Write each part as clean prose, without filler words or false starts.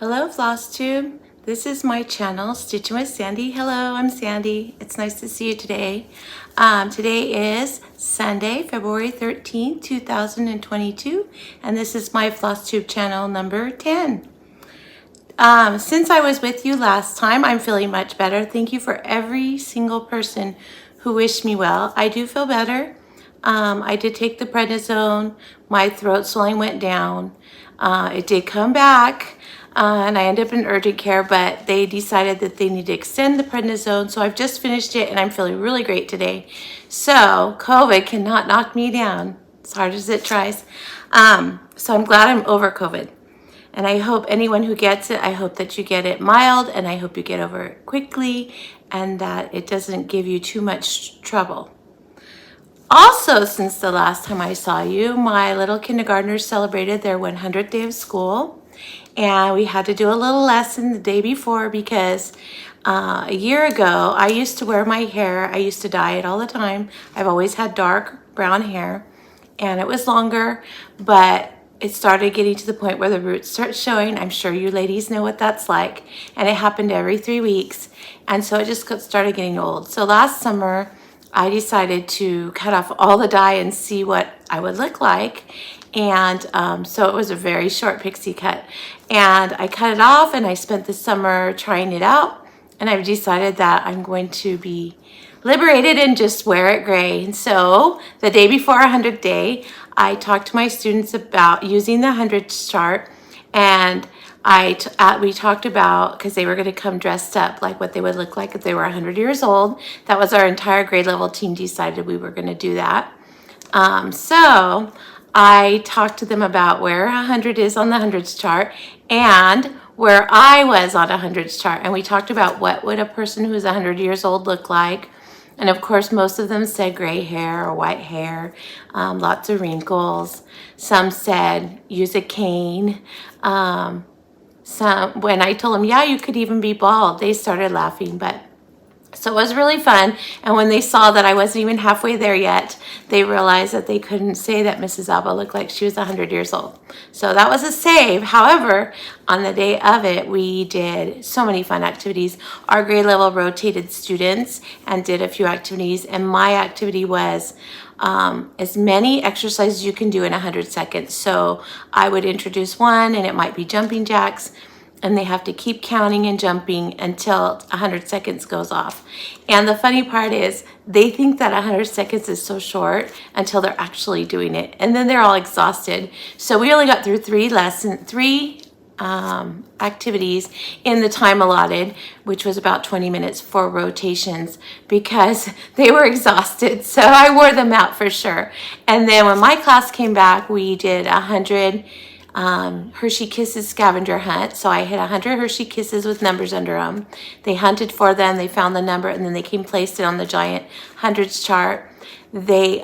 Hello Flosstube, this is my channel, Stitching with Sandy. Hello, I'm Sandy. It's nice to see you today. Today is Sunday, February 13th, 2022, and this is my Flosstube channel number 10. Since I was with you last time, I'm feeling much better. Thank you for every single person who wished me well. I do feel better. I did take the prednisone. My throat swelling went down. It did come back. And I ended up in urgent care, but they decided that they need to extend the prednisone. So I've just finished it and I'm feeling really great today. So COVID cannot knock me down as hard as it tries. So I'm glad I'm over COVID. And I hope anyone who gets it, I hope that you get it mild and I hope you get over it quickly and that it doesn't give you too much trouble. Also, since the last time I saw you, my little kindergartners celebrated their 100th day of school. And we had to do a little lesson the day before because a year ago, I used to wear my hair. I used to dye it all the time. I've always had dark brown hair and it was longer, but it started getting to the point where the roots start showing. I'm sure you ladies know what that's like. And it happened every 3 weeks. And so it just started getting old. So last summer, I decided to cut off all the dye and see what I would look like. And so it was a very short pixie cut. And I cut it off and I spent the summer trying it out. And I've decided that I'm going to be liberated and just wear it gray. And so the day before our 100th day, I talked to my students about using the 100s chart. And we talked about, because they were going to come dressed up like what they would look like if they were 100 years old. That was our entire grade level team decided we were going to do that. So I talked to them about where 100 is on the 100s chart and where I was on a 100s chart. And we talked about what would a person who's 100 years old look like. And of course, most of them said gray hair or white hair, lots of wrinkles. Some said use a cane. When I told them, yeah, you could even be bald, they started laughing. So it was really fun. And when they saw that I wasn't even halfway there yet, they realized that they couldn't say that Mrs. Alba looked like she was 100 years old. So that was a save. However, on the day of it, we did so many fun activities. Our grade level rotated students and did a few activities. And my activity was as many exercises you can do in 100 seconds. So I would introduce one and it might be jumping jacks. And they have to keep counting and jumping until 100 seconds goes off. And the funny part is they think that 100 seconds is so short until they're actually doing it. And then they're all exhausted. So we only got through three activities in the time allotted, which was about 20 minutes for rotations because they were exhausted. So I wore them out for sure. And then when my class came back, we did 100 Hershey Kisses scavenger hunt. So I hit 100 Hershey Kisses with numbers under them. They hunted for them, they found the number, and then they came placed it on the giant hundreds chart. They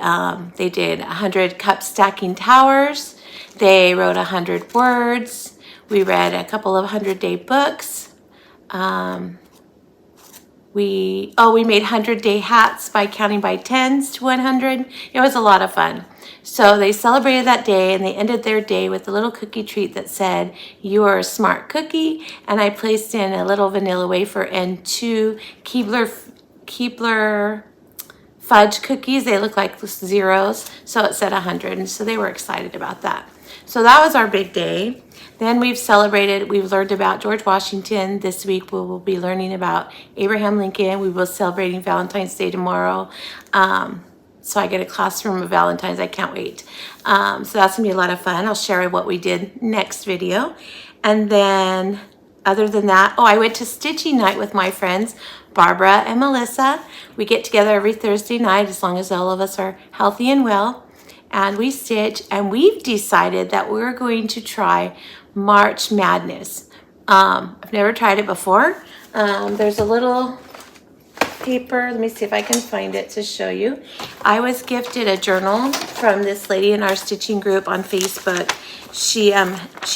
did 100 cup stacking towers. They wrote 100 words. We read a couple of 100-day books. We made 100-day hats by counting by tens to 100. It was a lot of fun. So they celebrated that day and they ended their day with a little cookie treat that said, "You are a smart cookie." And I placed in a little vanilla wafer and 2 Keebler fudge cookies. They look like zeros. So it said 100. And so they were excited about that. So that was our big day. Then we've learned about George Washington. This week we will be learning about Abraham Lincoln. We will be celebrating Valentine's Day tomorrow. So I get a classroom of Valentine's. I can't wait. So that's gonna be a lot of fun. I'll share what we did next video. And then other than that, I went to stitching night with my friends, Barbara and Melissa. We get together every Thursday night as long as all of us are healthy and well. And we stitch, and we've decided that we're going to try March Madness. I've never tried it before. There's a little paper. Let me see if I can find it to show you. I was gifted a journal from this lady in our stitching group on Facebook. She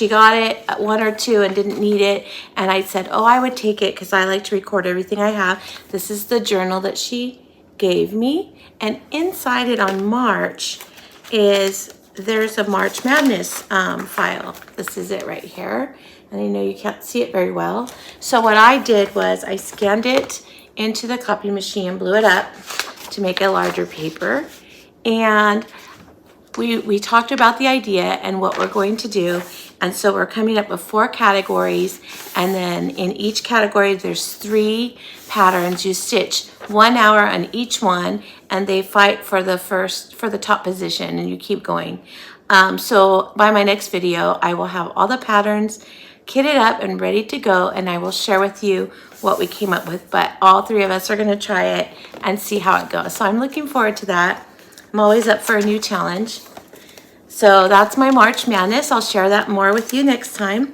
got it at 1 or 2 and didn't need it. And I said, I would take it because I like to record everything I have. This is the journal that she gave me. And inside it on March there's a March Madness file. This is it right here. and I know you can't see it very well. So what I did was I scanned it into the copy machine, blew it up to make a larger paper, and we talked about the idea and what we're going to do. And so we're coming up with 4 categories, and then in each category there's 3 patterns. You stitch 1 hour on each one, and they fight for the top position, and you keep going. So by my next video, I will have all the patterns kitted up and ready to go, and I will share with you what we came up with. But all 3 of us are going to try it and see how it goes. So I'm looking forward to that. I'm always up for a new challenge. So that's my March Madness. I'll share that more with you next time.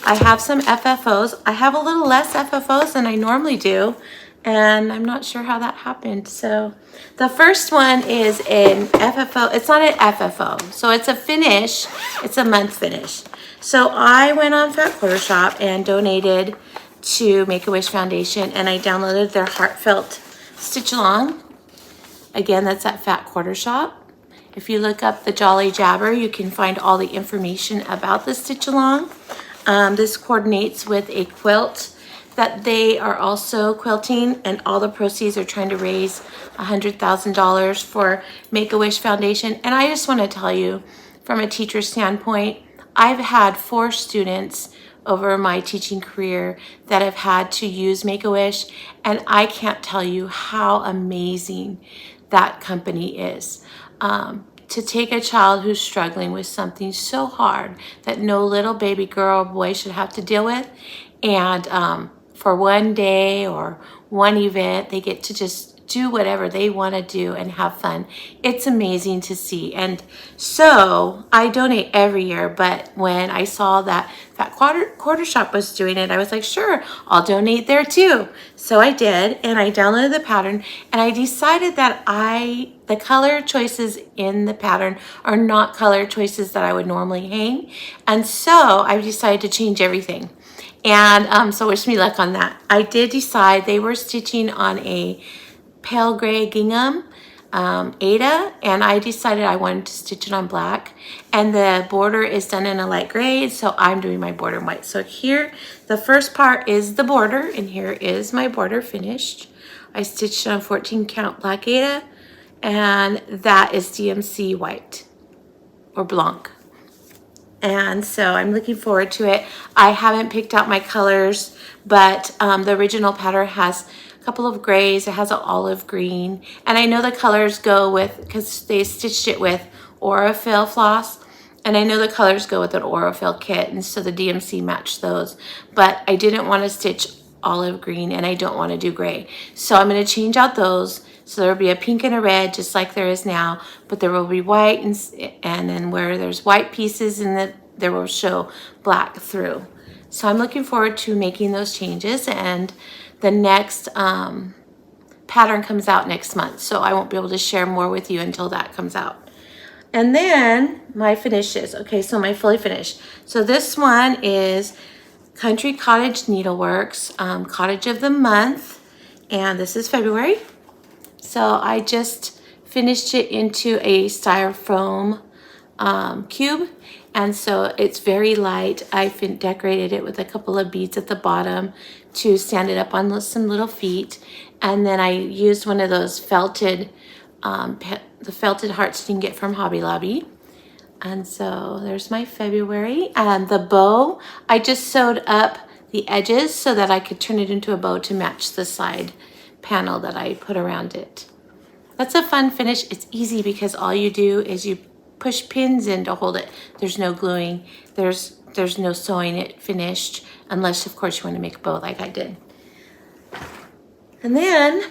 I have some FFOs. I have a little less FFOs than I normally do, and I'm not sure how that happened. So the first one is an FFO. It's not an FFO, so it's a finish. It's a month finish. So I went on Fat Quarter Shop and donated to Make-A-Wish Foundation, and I downloaded their Heartfelt Stitch Along. Again, that's at Fat Quarter Shop. If you look up the Jolly Jabber, you can find all the information about the Stitch Along. This coordinates with a quilt that they are also quilting, and all the proceeds are trying to raise $100,000 for Make-A-Wish Foundation. And I just want to tell you, from a teacher standpoint, I've had 4 students over my teaching career that have had to use Make-A-Wish, and I can't tell you how amazing that company is. To take a child who's struggling with something so hard that no little baby girl or boy should have to deal with, and for one day or one event, they get to just do whatever they want to do and have fun. It's amazing to see. And so I donate every year, but when I saw that Fat Quarter Shop was doing it, I was like, sure, I'll donate there too. So I did, and I downloaded the pattern, and I decided that the color choices in the pattern are not color choices that I would normally hang. And so I decided to change everything. And so wish me luck on that. I did decide they were stitching on a pale gray gingham Ada, and I decided I wanted to stitch it on black, and the border is done in a light gray, so I'm doing my border in white. So here the first part is the border, and here is my border finished. I stitched on 14 count black Ada, and that is DMC white or blanc. And so I'm looking forward to it. I haven't picked out my colors, but the original pattern has a couple of grays. It has an olive green, and I know the colors go with, because they stitched it with Aurifil floss, and I know the colors go with an Aurifil kit, and so the DMC matched those. But I didn't want to stitch olive green, and I don't want to do gray, so I'm going to change out those. So there will be a pink and a red, just like there is now, but there will be white, and then where there's white pieces in the, there will show black through. So I'm looking forward to making those changes, and the next pattern comes out next month, so I won't be able to share more with you until that comes out. And then my finishes. Okay, so my fully finished. So this one is Country Cottage Needleworks, Cottage of the Month, and this is February. So I just finished it into a styrofoam cube, and so it's very light. I decorated it with a couple of beads at the bottom to stand it up on some little feet, and then I used one of those felted, the felted hearts you can get from Hobby Lobby. And so there's my February. And the bow, I just sewed up the edges so that I could turn it into a bow to match the side panel that I put around it. That's a fun finish. It's easy because all you do is you push pins in to hold it. There's no gluing. There's no sewing it finished, unless of course you want to make a bow like I did. And then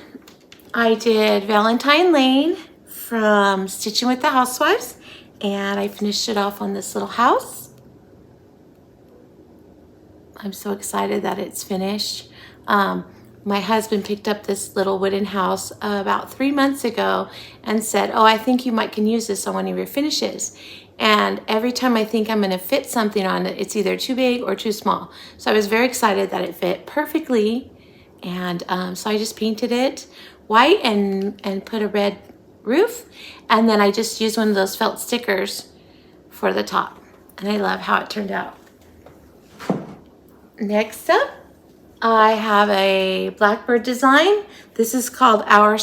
I did Valentine Lane from Stitching with the Housewives, and I finished it off on this little house. I'm so excited that it's finished. My husband picked up this little wooden house about 3 months ago and said, oh, I think you can use this on one of your finishes. And every time I think I'm going to fit something on it, it's either too big or too small. So I was very excited that it fit perfectly. And so I just painted it white and put a red roof. And then I just used one of those felt stickers for the top. And I love how it turned out. Next up, I have a Blackbird design. This is called Our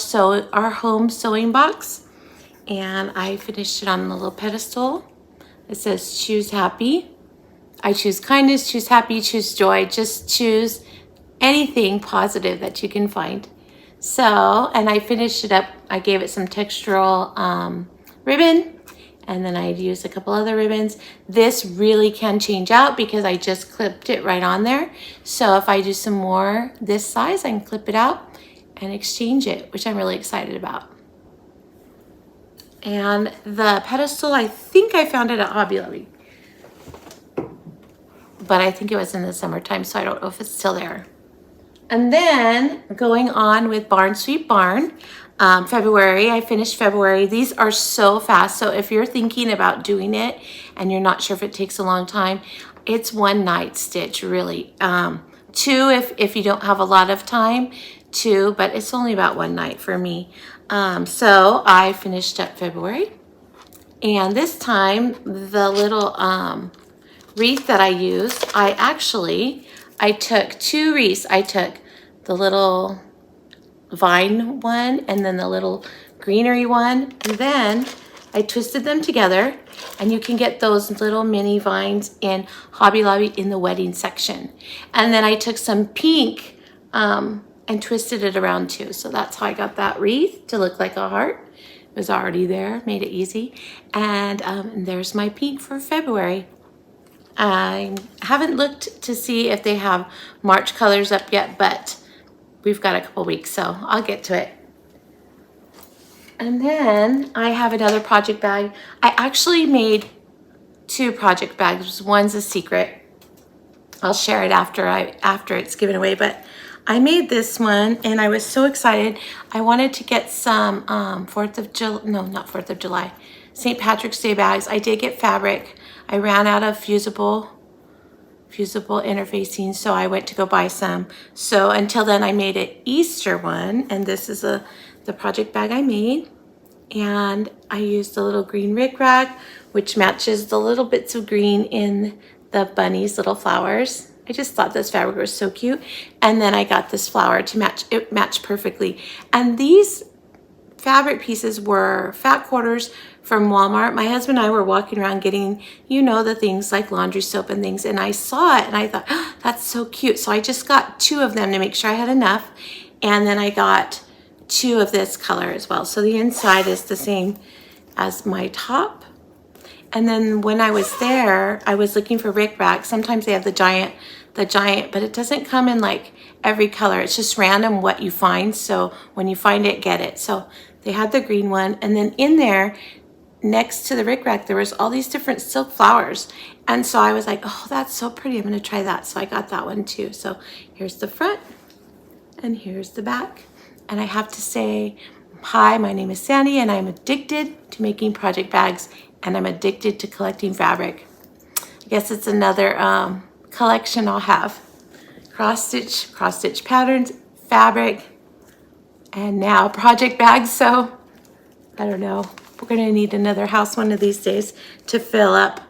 Home Sewing Box. And I finished it on the little pedestal. It says choose happy. I choose kindness, choose happy, choose joy. Just choose anything positive that you can find. So, and I finished it up. I gave it some textural ribbon, and then I used a couple other ribbons. This really can change out because I just clipped it right on there. So if I do some more this size, I can clip it out and exchange it, which I'm really excited about. And the pedestal, I think I found it at Hobby Lobby, but I think it was in the summertime, so I don't know if it's still there. And then going on with Barn Sweet Barn, February, I finished February. These are so fast. So if you're thinking about doing it and you're not sure if it takes a long time, it's one night stitch, really. Two if you don't have a lot of time, two, but it's only about one night for me. So I finished up February. And this time, the little wreath that I used, I took two wreaths. I took the little vine one and then the little greenery one. And then I twisted them together, and you can get those little mini vines in Hobby Lobby in the wedding section. And then I took some pink and twisted it around too. So that's how I got that wreath to look like a heart. It was already there, made it easy. And there's my pink for February. I haven't looked to see if they have March colors up yet, but we've got a couple weeks, so I'll get to it. And then I have another project bag. I actually made two project bags. One's a secret. I'll share it after it's given away, but I made this one and I was so excited. I wanted to get some St. Patrick's Day bags. I did get fabric. I ran out of fusible interfacing, so I went to go buy some. So until then I made an Easter one, and this is the project bag I made. And I used a little green rickrack, which matches the little bits of green in the bunny's little flowers. I just thought this fabric was so cute. And then I got this flower to match, it matched perfectly. And these fabric pieces were fat quarters from Walmart. My husband and I were walking around getting, the things like laundry soap and things, and I saw it and I thought, oh, that's so cute. So I just got two of them to make sure I had enough. And then I got two of this color as well. So the inside is the same as my top. And then when I was there, I was looking for rickrack. Sometimes they have the giant, but it doesn't come in like every color. It's just random what you find. So when you find it, get it. So they had the green one, and then in there, next to the rickrack, there was all these different silk flowers. And so I was like, oh, that's so pretty. I'm gonna try that. So I got that one too. So here's the front and here's the back. And I have to say, hi, my name is Sandy, and I'm addicted to making project bags, and I'm addicted to collecting fabric. I guess it's another collection I'll have. Cross stitch patterns, fabric, and now project bags. So I don't know. We're gonna need another house one of these days to fill up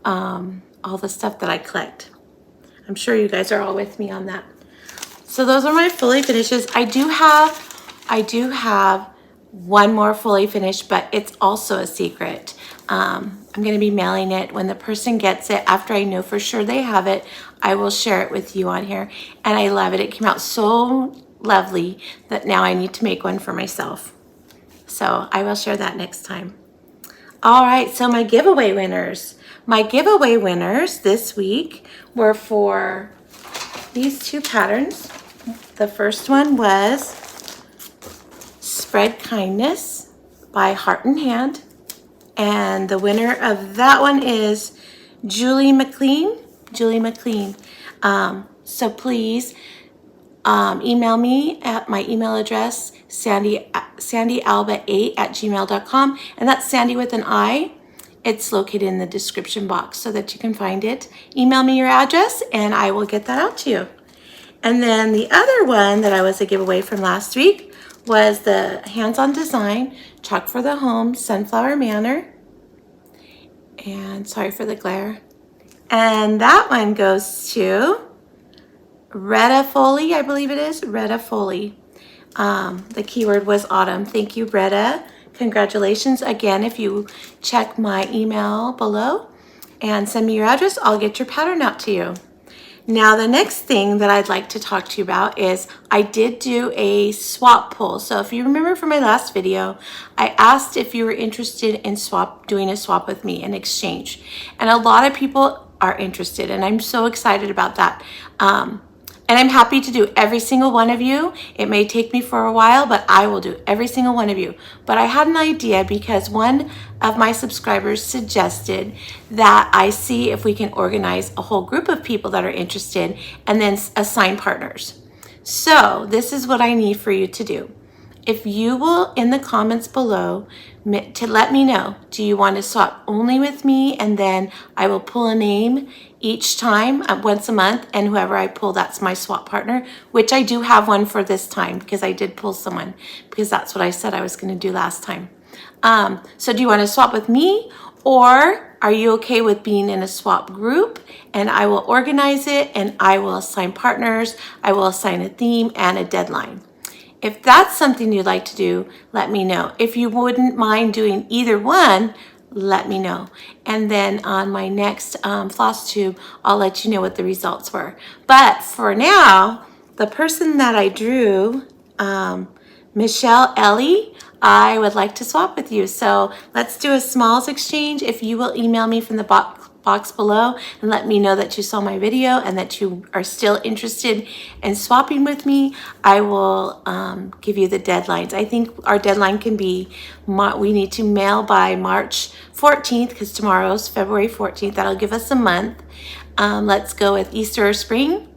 all the stuff that I collect. I'm sure you guys are all with me on that. So those are my fully finishes. I do have one more fully finished, but it's also a secret. I'm gonna be mailing it. When the person gets it, after I know for sure they have it, I will share it with you on here. And I love it. It came out so lovely that now I need to make one for myself. So I will share that next time. All right, so my giveaway winners. My giveaway winners this week were for these two patterns. The first one was Spread Kindness by Heart and Hand. And the winner of that one is Julie McLean. So please email me at my email address, sandyalba8@gmail.com. And that's Sandy with an I. It's located in the description box so that you can find it. Email me your address and I will get that out to you. And then the other one that I was a giveaway from last week was the Hands-On Design, Chalk for the Home, Sunflower Manor. And sorry for the glare. And that one goes to Retta Foley, I believe it is, Retta Foley. The keyword was autumn. Thank you, Retta. Congratulations. Again, if you check my email below and send me your address, I'll get your pattern out to you. Now, the next thing that I'd like to talk to you about is I did do a swap pull. So if you remember from my last video, I asked if you were interested in doing a swap with me, an exchange. And a lot of people are interested, and I'm so excited about that. And I'm happy to do every single one of you. It may take me for a while, but I will do every single one of you. But I had an idea because one of my subscribers suggested that I see if we can organize a whole group of people that are interested and then assign partners. So this is what I need for you to do. If you will, in the comments below, to let me know, do you want to swap only with me, and then I will pull a name each time, once a month, and whoever I pull, that's my swap partner, which I do have one for this time because I did pull someone, because that's what I said I was going to do last time. So do you want to swap with me, or are you okay with being in a swap group, and I will organize it, and I will assign partners, I will assign a theme and a deadline. If that's something you'd like to do, let me know. If you wouldn't mind doing either one, let me know. And then on my next Flosstube, I'll let you know what the results were. But for now, the person that I drew, Michelle Ellie, I would like to swap with you. So let's do a smalls exchange. If you will email me from the box below and let me know that you saw my video and that you are still interested in swapping with me, I will give you the deadlines. I think our deadline can be, we need to mail by March 14th because tomorrow's February 14th. That'll give us a month. Let's go with Easter or spring.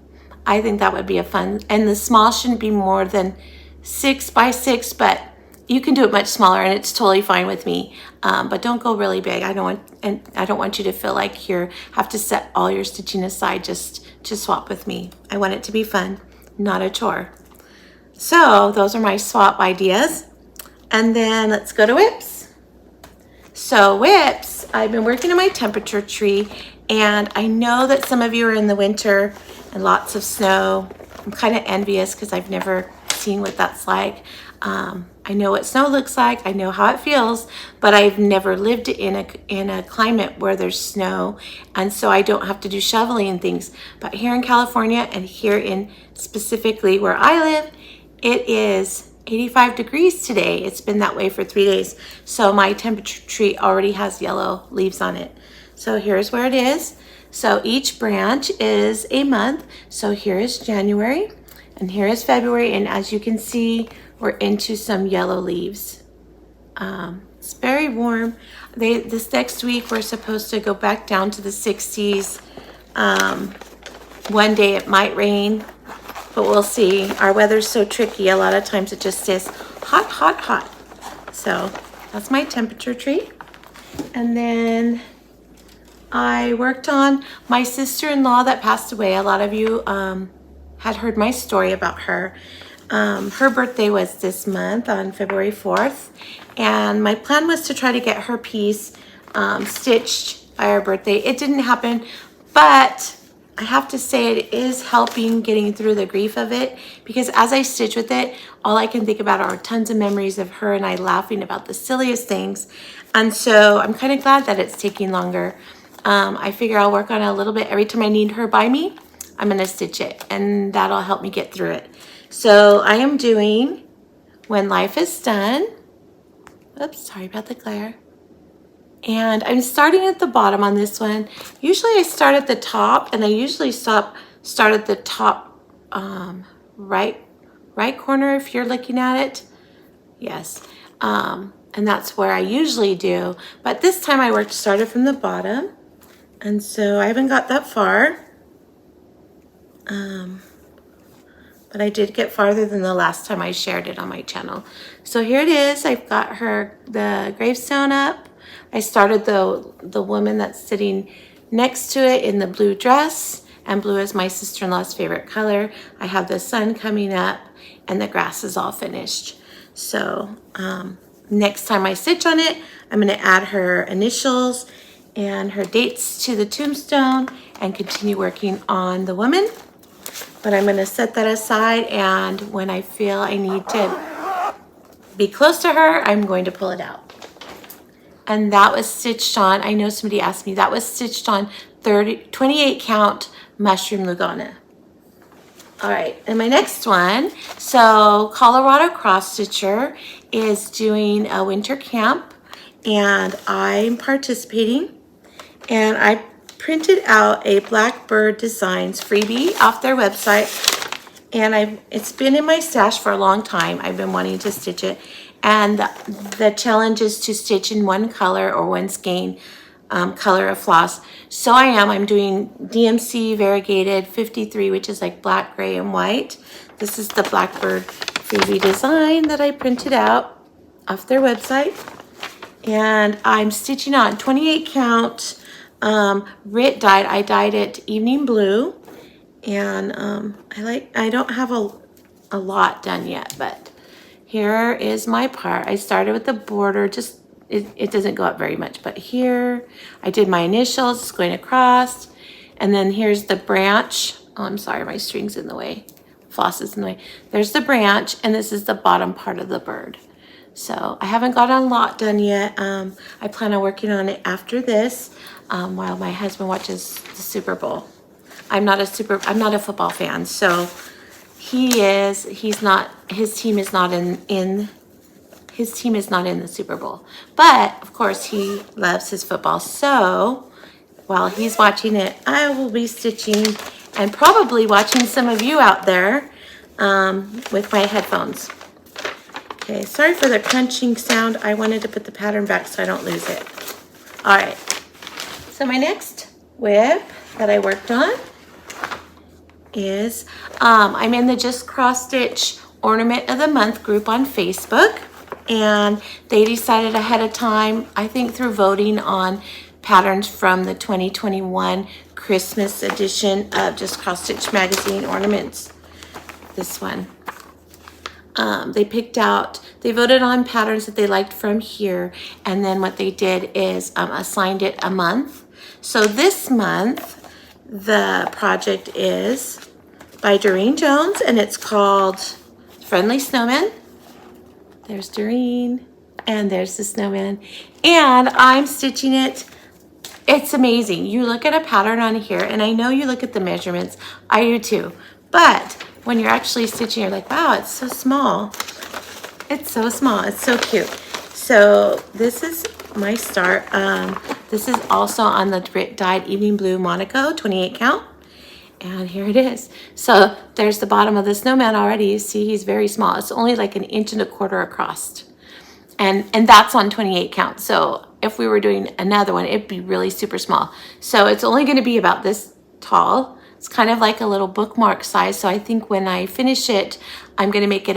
I think that would be a fun, and the small shouldn't be more than 6 by 6, but you can do it much smaller and it's totally fine with me. But don't go really big. I don't want you to feel like you have to set all your stitching aside just to swap with me. I want it to be fun, not a chore. So those are my swap ideas. And then let's go to WIPs. So WIPs, I've been working on my temperature tree, and I know that some of you are in the winter and lots of snow. I'm kind of envious because I've never seen what that's like. I know what snow looks like, I know how it feels, but I've never lived in a climate where there's snow, and so I don't have to do shoveling and things. But here in California, and here in specifically where I live, it is 85 degrees today. It's been that way for 3 days. So my temperature tree already has yellow leaves on it. So here's where it is. So each branch is a month. So here is January, and here is February, and as you can see, we're into some yellow leaves. It's very warm. This next week, we're supposed to go back down to the 60s. One day it might rain, but we'll see. Our weather's so tricky. A lot of times it just says hot, hot, hot. So that's my temperature tree. And then I worked on my sister-in-law that passed away. A lot of you had heard my story about her. Her birthday was this month on February 4th, and my plan was to try to get her piece stitched by her birthday. It didn't happen, but I have to say it is helping getting through the grief of it, because as I stitch with it, all I can think about are tons of memories of her and I laughing about the silliest things. And so I'm kind of glad that it's taking longer. I figure I'll work on it a little bit. Every time I need her by me, I'm going to stitch it, and that'll help me get through it. So I am doing When Life is Done. Oops, sorry about the glare. And I'm starting at the bottom on this one. Usually I start at the top, and I usually start at the top right corner if you're looking at it. Yes. And that's where I usually do. But this time I started from the bottom. And so I haven't got that far. But I did get farther than the last time I shared it on my channel. So here it is. I've got the gravestone up. I started the woman that's sitting next to it in the blue dress, and blue is my sister-in-law's favorite color. I have the sun coming up, and the grass is all finished. So next time I stitch on it, I'm going to add her initials and her dates to the tombstone and continue working on the woman. but I'm gonna set that aside, and when I feel I need to be close to her, I'm going to pull it out. And that was stitched on, I know somebody asked me, that was stitched on 28 count mushroom Lugana. All right, and my next one, so Colorado Cross Stitcher is doing a winter camp, and I'm participating, and I printed out a Blackbird Designs freebie off their website, and it's been in my stash for a long time. I've been wanting to stitch it, and the challenge is to stitch in one color or one skein color of floss. So I'm doing DMC variegated 53, which is like black, gray, and white. This is the Blackbird freebie design that I printed out off their website. And I'm stitching on 28 count Rit dyed. I dyed it evening blue. And I don't have a lot done yet, but here is my part. I started with the border, just it doesn't go up very much, but here I did my initials going across, and then here's the branch. Oh, I'm sorry, my string's in the way, floss is in the way. There's the branch, and this is the bottom part of the bird. So I haven't got a lot done yet. I plan on working on it after this while my husband watches the Super Bowl. I'm not a football fan, so his team is not in the Super Bowl. But of course he loves his football. So while he's watching it, I will be stitching and probably watching some of you out there with my headphones. Okay, sorry for the crunching sound. I wanted to put the pattern back so I don't lose it. All right, so my next whip that I worked on is, I'm in the Just Cross Stitch Ornament of the Month group on Facebook, and they decided ahead of time, I think through voting on patterns from the 2021 Christmas edition of Just Cross Stitch magazine ornaments. This one. They voted on patterns that they liked from here, and then what they did is assigned it a month. So this month, the project is by Doreen Jones, and it's called Friendly Snowman. There's Doreen, and there's the snowman, and I'm stitching it. It's amazing. You look at a pattern on here, and I know you look at the measurements. I do too, but when you're actually stitching, you're like, wow, it's so small. It's so small. It's so cute. So this is my start. This is also on the Rit dyed evening blue Monaco 28 count. And here it is. So there's the bottom of the snowman already. You see he's very small. It's only like 1.25 inches across. And that's on 28 count. So if we were doing another one, it'd be really super small. So it's only going to be about this tall. It's kind of like a little bookmark size. So I think when I finish it, I'm going to make it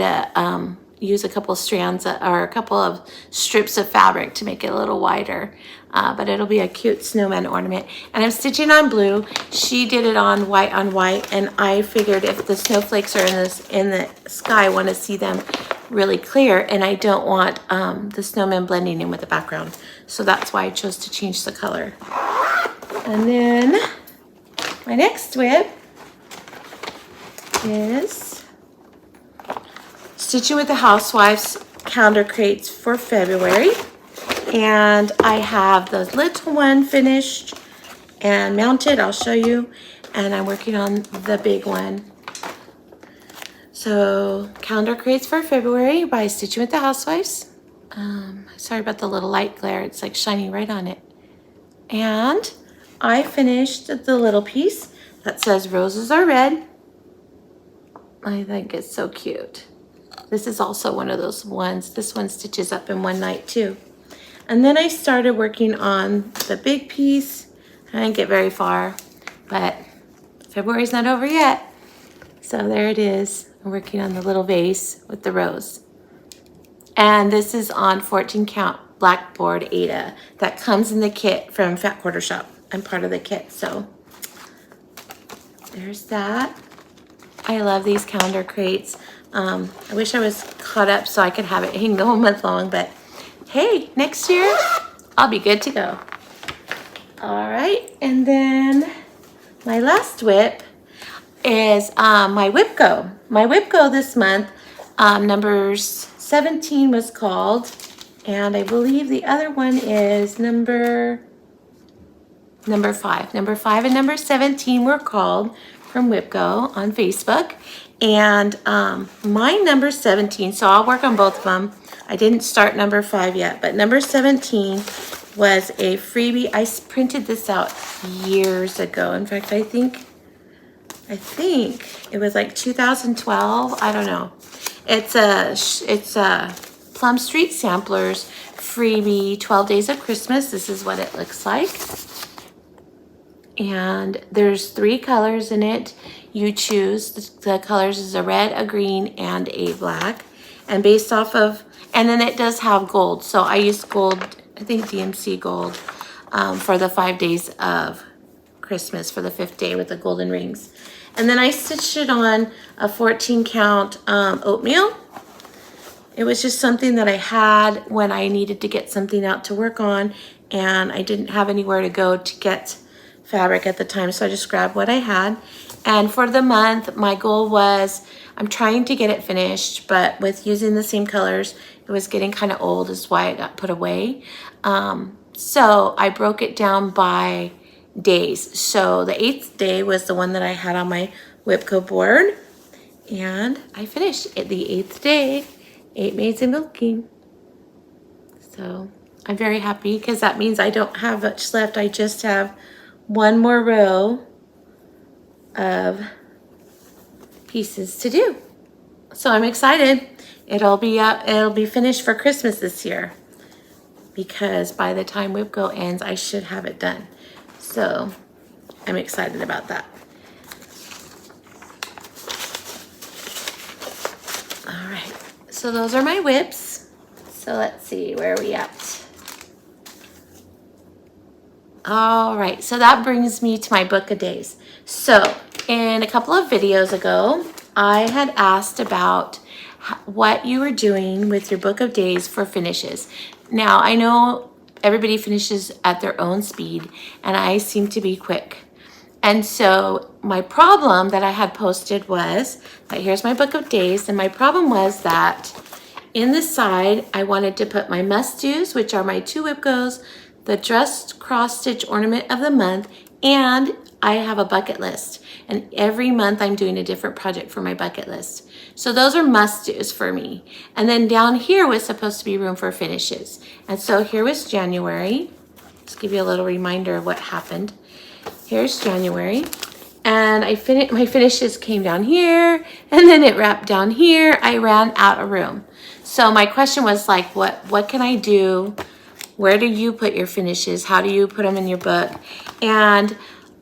use a couple of strands or a couple of strips of fabric to make it a little wider. But it'll be a cute snowman ornament. And I'm stitching on blue. She did it on white, and I figured if the snowflakes are in the sky, I want to see them really clear, and I don't want the snowman blending in with the background. So that's why I chose to change the color. And then my next whip is stitching with the Housewives Calendar crates for February. And I have the little one finished and mounted. I'll show you. And I'm working on the big one. So calendar crates for February by Stitching with the Housewives. Sorry about the little light glare. It's like shining right on it. And I finished the little piece that says roses are red. I think it's so cute. This is also one of those ones. This one stitches up in one night too. And then I started working on the big piece. I didn't get very far, but February's not over yet. So there it is. I'm working on the little vase with the rose. And this is on 14 count Blackbird Ada that comes in the kit from Fat Quarter Shop. I'm part of the kit, so there's that. I love these calendar crates. I wish I was caught up so I could have it hang the whole month long, but hey, next year I'll be good to go. All right, and then my last whip, is my WIPGO. My WIPGO this month, numbers 17 was called, and I believe the other one is number 5. Number 5 and number 17 were called from WIPGO on Facebook. And my number 17, so I'll work on both of them. I didn't start number 5 yet, but number 17 was a freebie. I printed this out years ago. In fact, I think it was like 2012. I don't know. It's a Plum Street Samplers freebie 12 Days of Christmas. This is what it looks like. And there's 3 colors in it. You choose the colors is a red, a green, and a black. And based off of, and then it does have gold. So I used gold, I think DMC gold, for the 5 days of Christmas for the 5th day with the golden rings. And then I stitched it on a 14 count oatmeal. It was just something that I had when I needed to get something out to work on, and I didn't have anywhere to go to get fabric at the time, so I just grabbed what I had. And for the month, my goal was, I'm trying to get it finished, but with using the same colors, it was getting kind of old, is why it got put away. So I broke it down by days. So the 8th day was the one that I had on my WIPGO board, and I finished it the 8th day, 8 maids and milking. So I'm very happy because that means I don't have much left. I just have one more row of pieces to do. So I'm excited. It'll be finished for Christmas this year, because by the time WIPGO ends, I should have it done. So I'm excited about that. All right, so those are my WIPs. So let's see, where are we at? All right, so that brings me to my book of days. So in a couple of videos ago, I had asked about what you were doing with your book of days for finishes. Now, I know everybody finishes at their own speed, and I seem to be quick. And so my problem that I had posted was that here's my book of days, and my problem was that in the side, I wanted to put my must-dos, which are my 2 WIPGOs, the dress cross stitch ornament of the month, and I have a bucket list. And every month I'm doing a different project for my bucket list. So those are must-dos for me. And then down here was supposed to be room for finishes. And so here was January. Just give you a little reminder of what happened. Here's January. And my finishes came down here, and then it wrapped down here. I ran out of room. So my question was like, what can I do? Where do you put your finishes? How do you put them in your book? And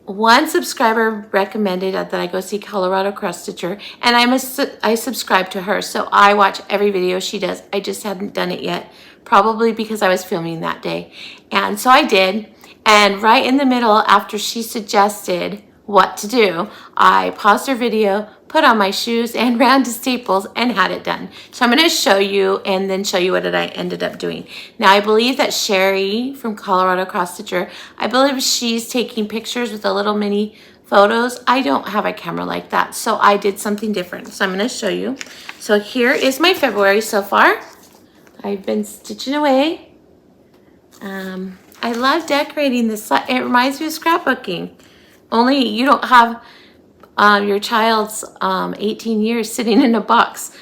one subscriber recommended that I go see Colorado Cross Stitcher, and I subscribe to her, so I watch every video she does. I just hadn't done it yet, probably because I was filming that day. And so I did, and right in the middle, after she suggested what to do, I paused her video, put on my shoes, and ran to Staples and had it done. So I'm going to show you and then show you what I ended up doing. Now, I believe that Sherry from Colorado Cross Stitcher, I believe she's taking pictures with the little mini photos. I don't have a camera like that, so I did something different. So I'm going to show you. So here is my February so far. I've been stitching away. I love decorating this. It reminds me of scrapbooking. Only you don't have your child's 18 years sitting in a box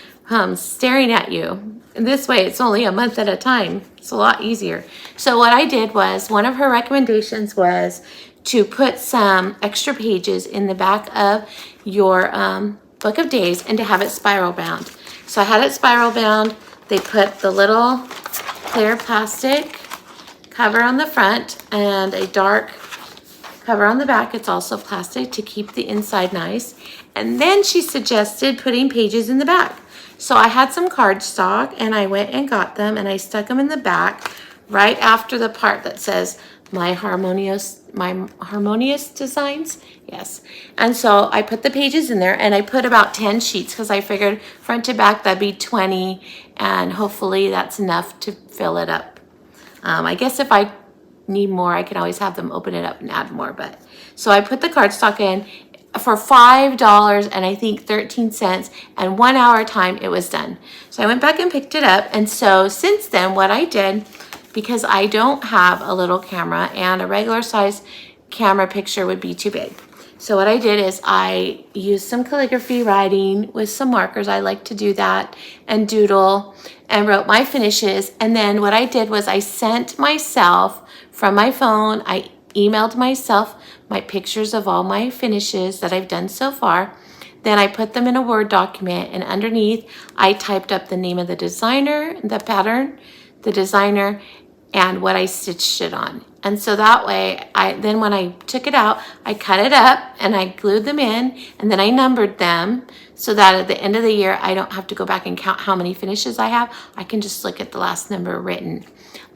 staring at you. And this way, it's only a month at a time. It's a lot easier. So what I did was, one of her recommendations was to put some extra pages in the back of your book of days and to have it spiral bound. So I had it spiral bound. They put the little clear plastic cover on the front and a dark cover on the back. It's also plastic to keep the inside nice. And then she suggested putting pages in the back. So I had some cardstock and I went and got them and I stuck them in the back right after the part that says my harmonious designs. Yes. And so I put the pages in there and I put about 10 sheets because I figured front to back that'd be 20, and hopefully that's enough to fill it up. I guess if I need more, I can always have them open it up and add more. But so I put the cardstock in. for $5 and I think 13 cents, and 1 hour time it was done. So I went back and picked it up. And so since then, what I did, because I don't have a little camera and a regular size camera picture would be too big. So what I did is I used some calligraphy writing with some markers. I like to do that, and doodle, and wrote my finishes. And then what I did was I sent myself from my phone, I emailed myself my pictures of all my finishes that I've done so far. Then I put them in a Word document, and underneath I typed up the name of the designer, the pattern, the designer, and what I stitched it on. And so that way, then when I took it out, I cut it up and I glued them in, and then I numbered them so that at the end of the year, I don't have to go back and count how many finishes I have. I can just look at the last number written.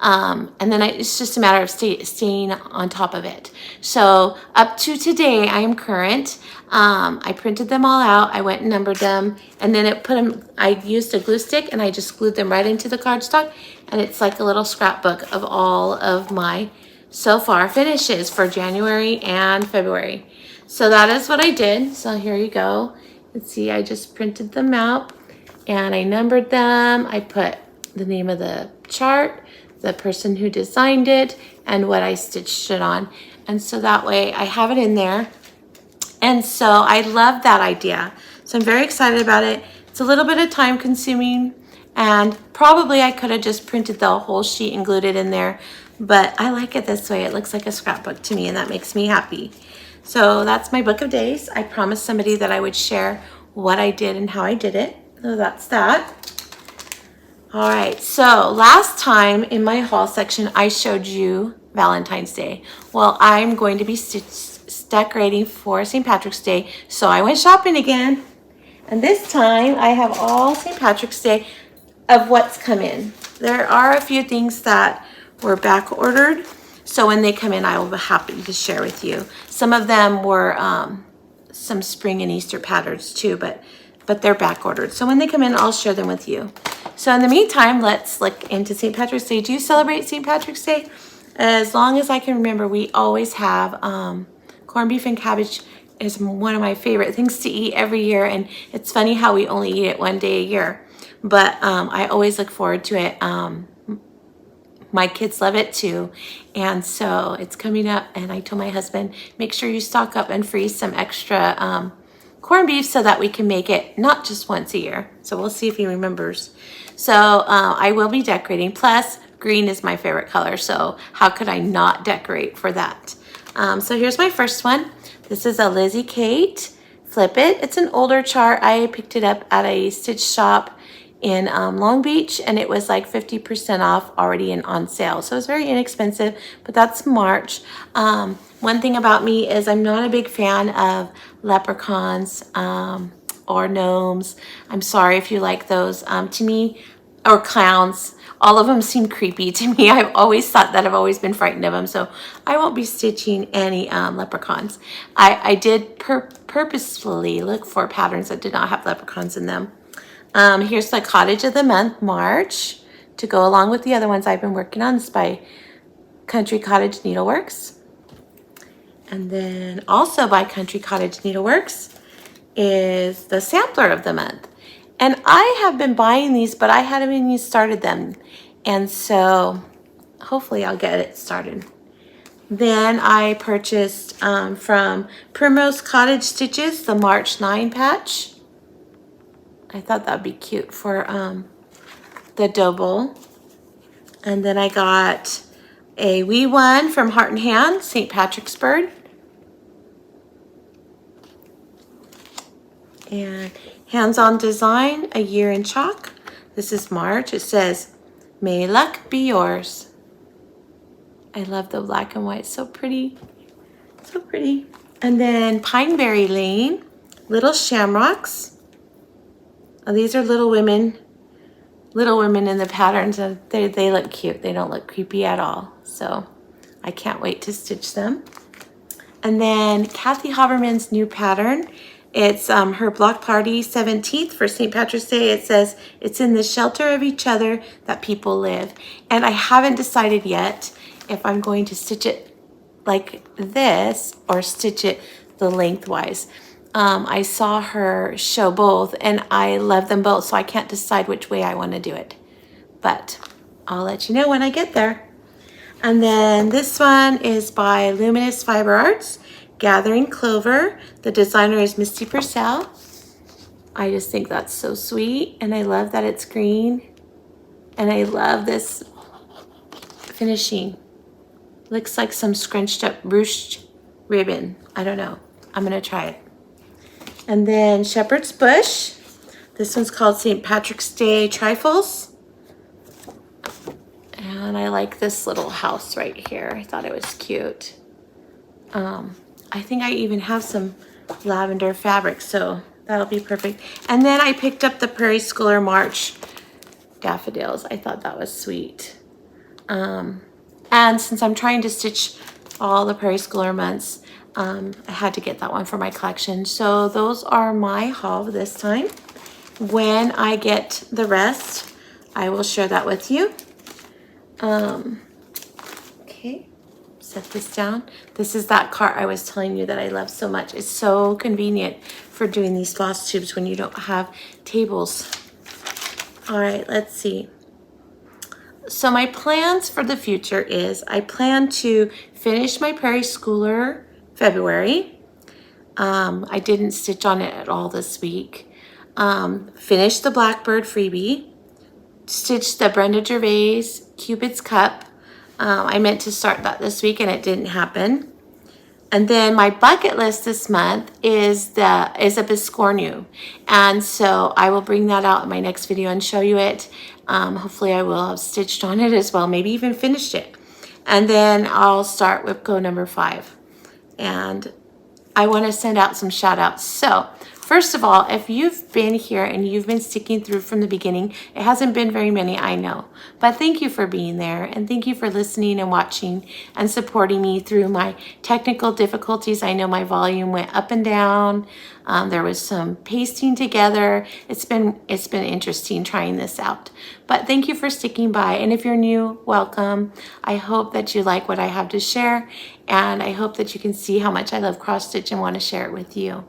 And then it's just a matter of staying on top of it. So up to today, I am current. I printed them all out. I went and numbered them, and then I used a glue stick and I just glued them right into the cardstock. And it's like a little scrapbook of all of my so far finishes for January and February. So that is what I did. So here you go. Let's see, I just printed them out and I numbered them. I put the name of the chart, the person who designed it, and what I stitched it on. And so that way I have it in there. And so I love that idea. So I'm very excited about it. It's a little bit of time consuming, and probably I could have just printed the whole sheet and glued it in there, but I like it this way. It looks like a scrapbook to me, and that makes me happy. So that's my book of days. I promised somebody that I would share what I did and how I did it. So that's that. All right, so last time in my haul section, I showed you Valentine's Day. Well, I'm going to be decorating for St. Patrick's Day, so I went shopping again. And this time I have all St. Patrick's Day of what's come in. There are a few things that were back ordered, so when they come in, I will be happy to share with you. Some of them were some spring and Easter patterns too, but they're back ordered. So when they come in, I'll share them with you. So in the meantime, let's look into St. Patrick's Day. Do you celebrate St. Patrick's Day? As long as I can remember, we always have corned beef and cabbage is one of my favorite things to eat every year. And it's funny how we only eat it one day a year, but I always look forward to it. My kids love it too. And so it's coming up, and I told my husband, make sure you stock up and freeze some extra corned beef so that we can make it not just once a year. So we'll see if he remembers. So I will be decorating. Plus, green is my favorite color, so how could I not decorate for that? So here's my first one. This is a Lizzie Kate Flip It. It's an older chart. I picked it up at a stitch shop in Long Beach, and it was like 50% off already and on sale. So it's very inexpensive, but that's March. One thing about me is I'm not a big fan of leprechauns or gnomes. I'm sorry if you like those. To me, or clowns, all of them seem creepy to me. I've always thought that. I've always been frightened of them, so I won't be stitching any leprechauns. I did purposefully look for patterns that did not have leprechauns in them. Here's the Cottage of the Month, March, to go along with the other ones I've been working on. It's by Country Cottage Needleworks. And then also by Country Cottage Needleworks is the Sampler of the Month. And I have been buying these, but I hadn't even started them. And so hopefully I'll get it started. Then I purchased from Primrose Cottage Stitches, the March 9 patch. I thought that'd be cute for the dough bowl. And then I got a wee one from Heart and Hand, St. Patrick's Bird. And Hands-On Design, A Year in Chalk. This is March. It says, may luck be yours. I love the black and white, so pretty. So pretty. And then Pineberry Lane, Little Shamrocks. Oh, these are Little Women in the patterns. They look cute. They don't look creepy at all. So I can't wait to stitch them. And then Kathy Haberman's new pattern. It's her block party 17th for St. Patrick's Day. It says, it's in the shelter of each other that people live. And I haven't decided yet if I'm going to stitch it like this or stitch it the lengthwise. I saw her show both and I love them both, so I can't decide which way I want to do it. But I'll let you know when I get there. And then this one is by Luminous Fiber Arts, Gathering Clover. The designer is Misty Purcell. I just think that's so sweet, and I love that it's green. And I love this finishing. Looks like some scrunched up ruched ribbon. I don't know. I'm gonna try it. And then Shepherd's Bush. This one's called St. Patrick's Day Trifles. And I like this little house right here. I thought it was cute. I think I even have some lavender fabric, so that'll be perfect. And then I picked up the Prairie Schooler March daffodils. I thought that was sweet. And since I'm trying to stitch all the Prairie Schooler months, I had to get that one for my collection. So those are my haul this time. When I get the rest, I will share that with you. Okay, set this down. This is that cart I was telling you that I love so much. It's so convenient for doing these floss tubes when you don't have tables. All right, let's see. So my plans for the future is I plan to finish my Prairie Schooler February. I didn't stitch on it at all this week. Finish the Blackbird freebie. Stitch the Brenda Gervais Cupid's Cup. I meant to start that this week and it didn't happen. And then my bucket list this month is a Biscornu. And so I will bring that out in my next video and show you it. Hopefully I will have stitched on it as well, maybe even finished it. And then I'll start WIPGO number 5. And I want to send out some shout outs. So first of all, if you've been here and you've been sticking through from the beginning, it hasn't been very many, I know, but thank you for being there and thank you for listening and watching and supporting me through my technical difficulties. I know my volume went up and down. There was some pasting together. It's been interesting trying this out, but thank you for sticking by. And if you're new, welcome. I hope that you like what I have to share, and I hope that you can see how much I love cross stitch and want to share it with you.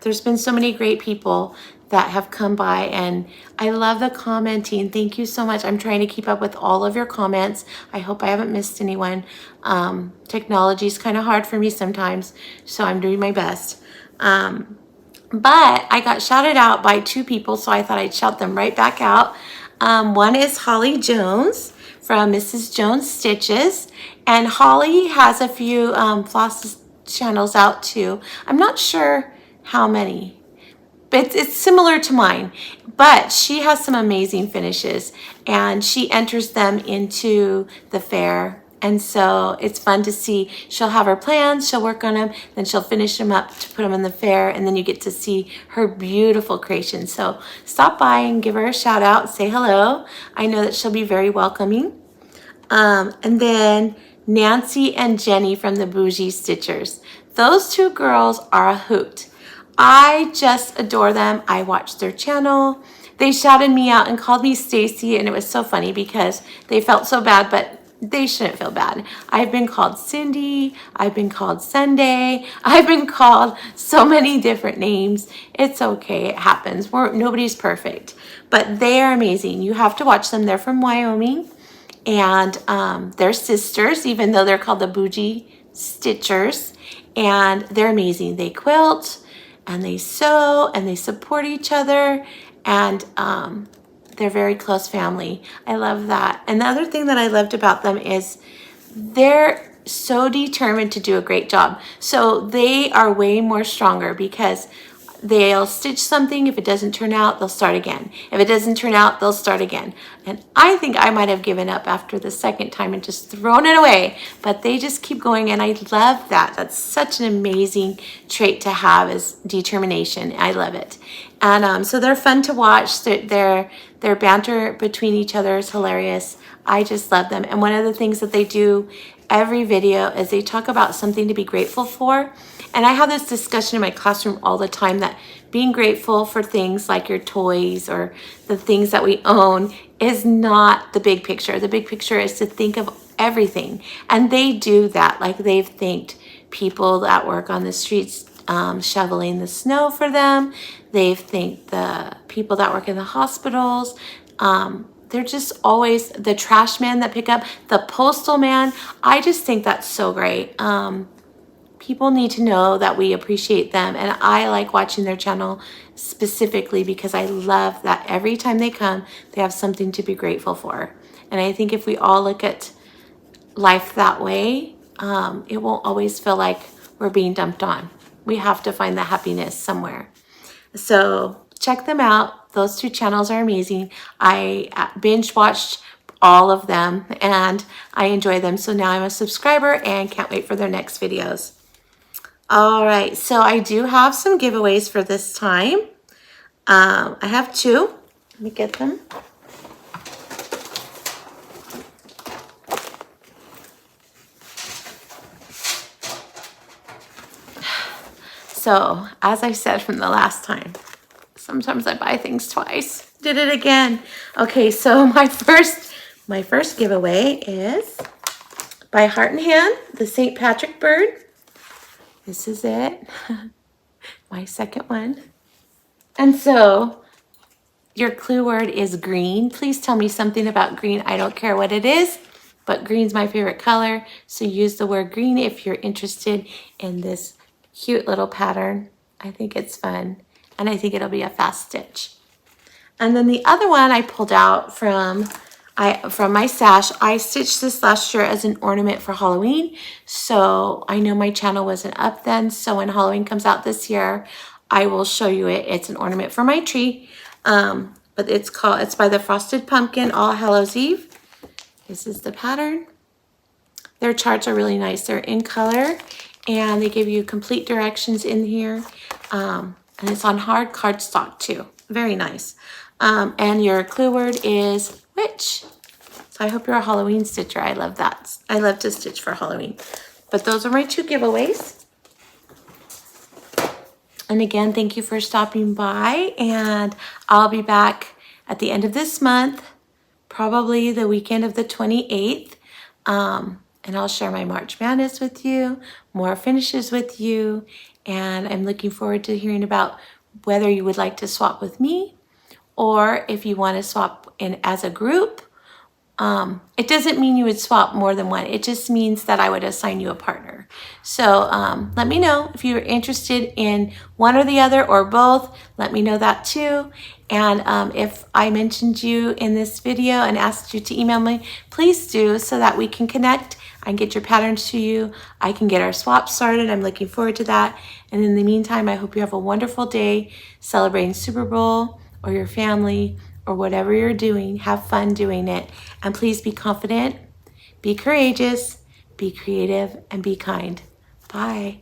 There's been so many great people that have come by, and I love the commenting. Thank you so much. I'm trying to keep up with all of your comments. I hope I haven't missed anyone. Technology is kind of hard for me sometimes, so I'm doing my best. But I got shouted out by 2 people, so I thought I'd shout them right back out. One is Holly Jones from Mrs. Jones Stitches, and Holly has a few floss channels out too. I'm not sure how many, but it's similar to mine, but she has some amazing finishes and she enters them into the fair. And so it's fun to see. She'll have her plans, she'll work on them, then she'll finish them up to put them in the fair, and then you get to see her beautiful creations. So stop by and give her a shout out, say hello. I know that she'll be very welcoming. And then Nancy and Jenny from the Bougie Stitchers. Those 2 girls are a hoot. I just adore them. I watched their channel. They shouted me out and called me Stacy, and it was so funny because they felt so bad, but they shouldn't feel bad. I've been called Cindy. I've been called Sunday. I've been called so many different names. It's okay. It happens. Nobody's perfect, but they are amazing. You have to watch them. They're from Wyoming, and they're sisters, even though they're called the Bougie Stitchers, and they're amazing. They quilt and they sew and they support each other, and they're very close family. I love that. And the other thing that I loved about them is they're so determined to do a great job. So they are way more stronger because they'll stitch something. If it doesn't turn out, they'll start again. If it doesn't turn out, they'll start again. And I think I might have given up after the second time and just thrown it away, but they just keep going, and I love that. That's such an amazing trait to have, is determination. I love it. And so they're fun to watch. Their banter between each other is hilarious. I just love them. And one of the things that they do every video is they talk about something to be grateful for. And I have this discussion in my classroom all the time, that being grateful for things like your toys or the things that we own is not the big picture. The big picture is to think of everything. And they do that. Like, they've thanked people that work on the streets shoveling the snow for them. They've thanked the people that work in the hospitals. They're just always the trash man that pick up, the postal man. I just think that's so great. People need to know that we appreciate them, and I like watching their channel specifically because I love that every time they come, they have something to be grateful for. And I think if we all look at life that way, it won't always feel like we're being dumped on. We have to find the happiness somewhere. So check them out. Those two channels are amazing. I binge watched all of them and I enjoy them. So now I'm a subscriber and can't wait for their next videos. All right, so I do have some giveaways for this time. I have two. Let me get them. So, as I said from the last time, sometimes I buy things twice. Did it again. Okay, so my first giveaway is by Heart and Hand, the St. Patrick bird. This is it. My second one. And so your clue word is green. Please tell me something about green. I don't care what it is, but green's my favorite color. So use the word green if you're interested in this cute little pattern. I think it's fun, and I think it'll be a fast stitch. And then the other one I pulled out from my stash. I stitched this last year as an ornament for Halloween. So I know my channel wasn't up then. So when Halloween comes out this year, I will show you it. It's an ornament for my tree. But it's by the Frosted Pumpkin All Hallows Eve. This is the pattern. Their charts are really nice. They're in color and they give you complete directions in here. And it's on hard cardstock too. Very nice. And your clue word is witch. So I hope you're a Halloween stitcher. I love that. I love to stitch for Halloween. But those are my two giveaways. And again, thank you for stopping by. And I'll be back at the end of this month, probably the weekend of the 28th. And I'll share my March Madness with you, more finishes with you. And I'm looking forward to hearing about whether you would like to swap with me or if you want to swap in as a group. It doesn't mean you would swap more than one. It just means that I would assign you a partner. So let me know if you're interested in one or the other or both. Let me know that too. And if I mentioned you in this video and asked you to email me, please do so that we can connect. I can get your patterns to you. I can get our swap started. I'm looking forward to that. And in the meantime, I hope you have a wonderful day celebrating Super Bowl or your family or whatever you're doing. Have fun doing it. And please be confident, be courageous, be creative, and be kind. Bye.